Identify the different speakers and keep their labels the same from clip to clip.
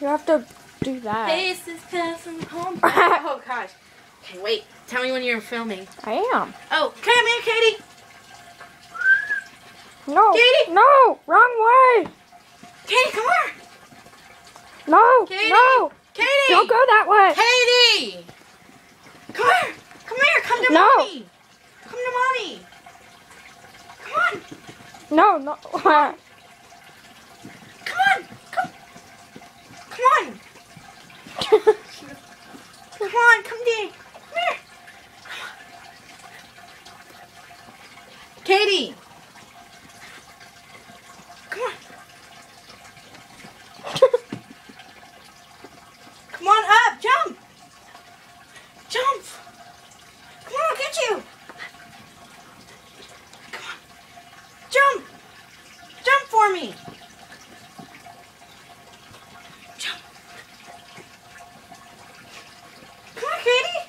Speaker 1: You have to do that.
Speaker 2: Face is passing home. Oh gosh. Okay, wait. Tell me when you're filming.
Speaker 1: I am.
Speaker 2: Oh, come here, Katie.
Speaker 1: No.
Speaker 2: Katie!
Speaker 1: No! Wrong way!
Speaker 2: Katie, come here.
Speaker 1: No!
Speaker 2: Katie!
Speaker 1: No!
Speaker 2: Katie!
Speaker 1: Don't go that way!
Speaker 2: Katie! Come here. Come here. Come to
Speaker 1: No.
Speaker 2: mommy. Come to mommy. Come on.
Speaker 1: No, no.
Speaker 2: Come on. Come. Come on. Come on. Come, Dee. Come here. Katie. Come on. Come on up. Jump. Jump. Come on, I'll get you. Come on. Jump. Jump for me. Jump. Come on, Katie.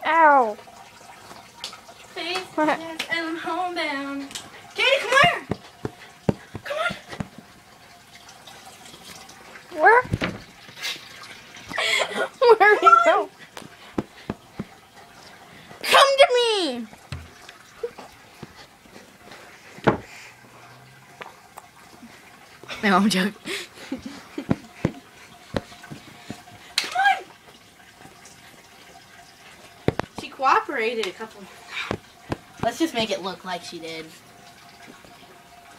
Speaker 1: Ow.
Speaker 2: Face and I'm homebound. Katie, come here. Come on.
Speaker 1: Where? Where do you go?
Speaker 2: Come to me. No, I'm joking. Come on. She cooperated a couple. Let's just make it look like she did.